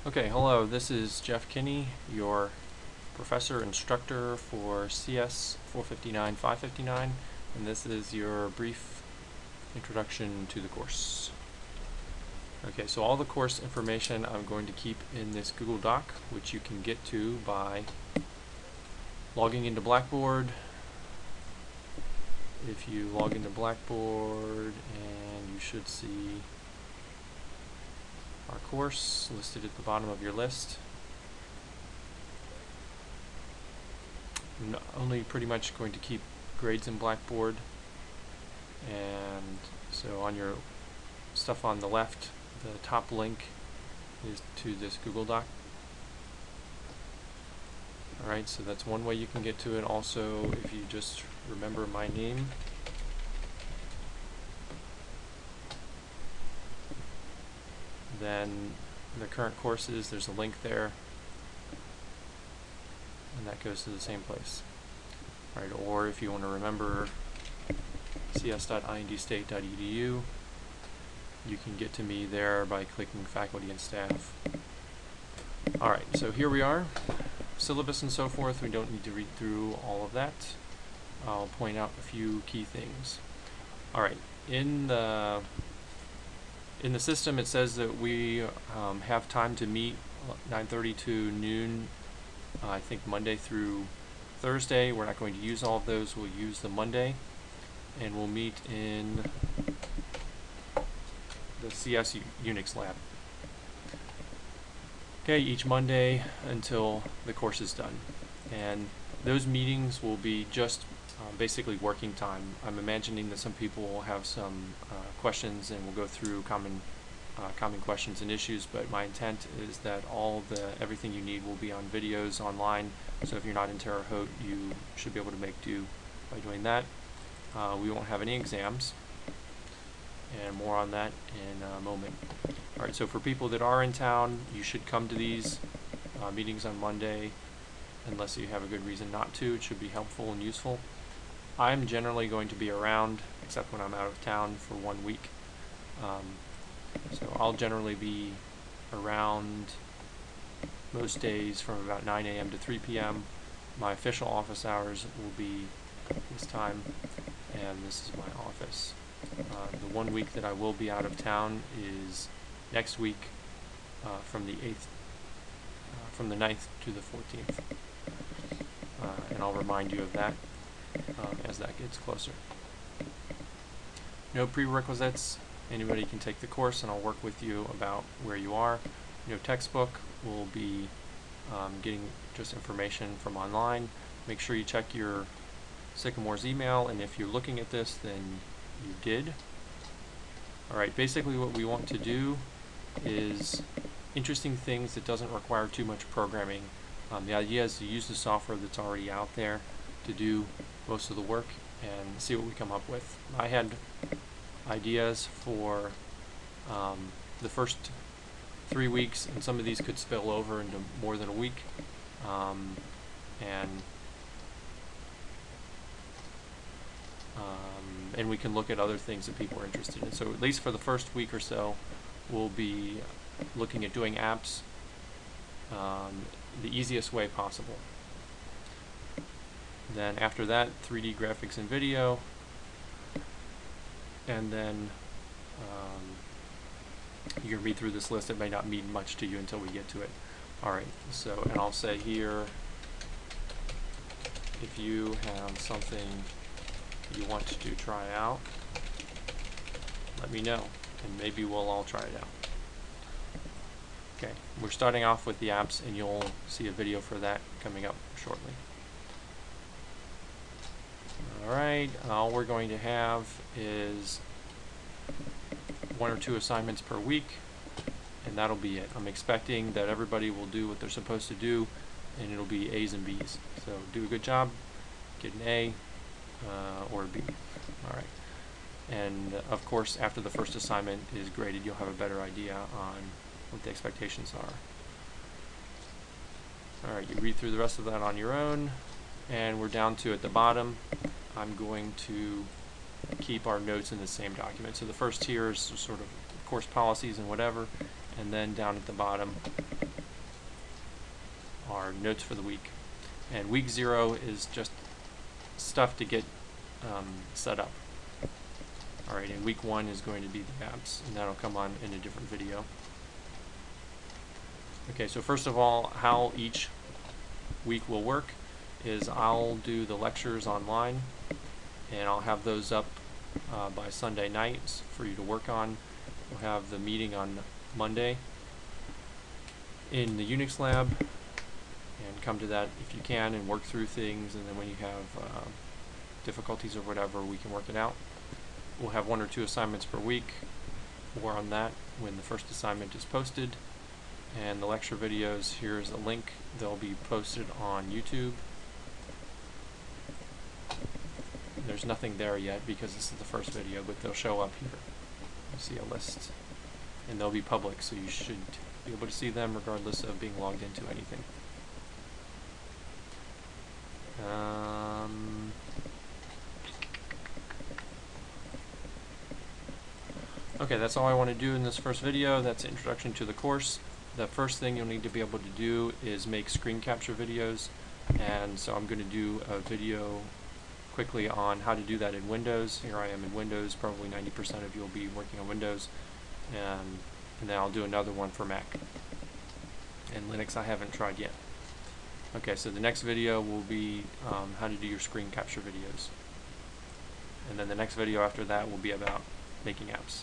Okay, hello, this is Jeff Kinney, your professor instructor for CS 459 559, and this is your brief introduction to the course. Okay, so all the course information I'm going to keep in this Google Doc, which you can get to by logging into Blackboard. If you log into Blackboard, and you should see our course listed at the bottom of your list. I'm only pretty much going to keep grades in Blackboard, and so on your stuff on the left, the top link is to this Google Doc. Alright, so that's one way you can get to it. Also, if you just remember my name, then the current courses, there's a link there, and that goes to the same place. Alright, or if you want to remember cs.indstate.edu, you can get to me there by clicking faculty and staff. Alright, so here we are. Syllabus and so forth, we don't need to read through all of that. I'll point out a few key things. Alright, in the system it says that we have time to meet 9:30 to noon, I think Monday through Thursday. We're not going to use all of those, we'll use the Monday, and we'll meet in the CS Unix lab. Okay, each Monday until the course is done. And those meetings will be just basically working time. I'm imagining that some people will have some questions, and we'll go through common questions and issues, but my intent is that everything you need will be on videos online, so if you're not in Terre Haute, you should be able to make do by doing that. We won't have any exams, and more on that in a moment. Alright, so for people that are in town, you should come to these meetings on Monday, unless you have a good reason not to. It should be helpful and useful. I'm generally going to be around, except when I'm out of town for 1 week. So I'll generally be around most days from about 9 a.m. to 3 p.m. My official office hours will be this time, and this is my office. The 1 week that I will be out of town is next week, from the 9th to the 14th, and I'll remind you of that as that gets closer. No prerequisites. Anybody can take the course, and I'll work with you about where you are. No textbook. We'll be getting just information from online. Make sure you check your Sycamore's email, and if you're looking at this, then you did. Alright, basically what we want to do is interesting things that doesn't require too much programming. The idea is to use the software that's already out there to do most of the work and see what we come up with. I had ideas for the first 3 weeks, and some of these could spill over into more than a week, and we can look at other things that people are interested in. So at least for the first week or so, we'll be looking at doing apps the easiest way possible. Then after that, 3D graphics and video, and then you can read through this list. It may not mean much to you until we get to it. Alright, so, and I'll say here, if you have something you want to try out, let me know, and maybe we'll all try it out. Okay, we're starting off with the apps, and you'll see a video for that coming up shortly. Alright, all we're going to have is 1 or 2 assignments per week, and that'll be it. I'm expecting that everybody will do what they're supposed to do, and it'll be A's and B's. So do a good job, get an A or a B. Alright, and of course after the first assignment is graded, you'll have a better idea on what the expectations are. Alright, you read through the rest of that on your own, and we're down to at the bottom. I'm going to keep our notes in the same document. So the first tier is sort of course policies and whatever, and then down at the bottom are notes for the week. And week 0 is just stuff to get set up. Alright, and week 1 is going to be the apps, and that'll come on in a different video. Okay, so first of all, how each week will work is I'll do the lectures online, and I'll have those up by Sunday nights for you to work on. We'll have the meeting on Monday in the Unix lab, and come to that if you can and work through things, and then when you have difficulties or whatever, we can work it out. We'll have 1 or 2 assignments per week. More on that when the first assignment is posted. And the lecture videos, here's a link. They'll be posted on YouTube. There's nothing there yet because this is the first video, but they'll show up here. You see a list, and they'll be public, so you should be able to see them regardless of being logged into anything. Okay, that's all I want to do in this first video. That's an introduction to the course. The first thing you'll need to be able to do is make screen capture videos, and so I'm going to do a video quickly on how to do that in Windows. Here I am in Windows. Probably 90% of you will be working on Windows, and then I'll do another one for Mac. And Linux I haven't tried yet. Okay, so the next video will be how to do your screen capture videos, and then the next video after that will be about making apps.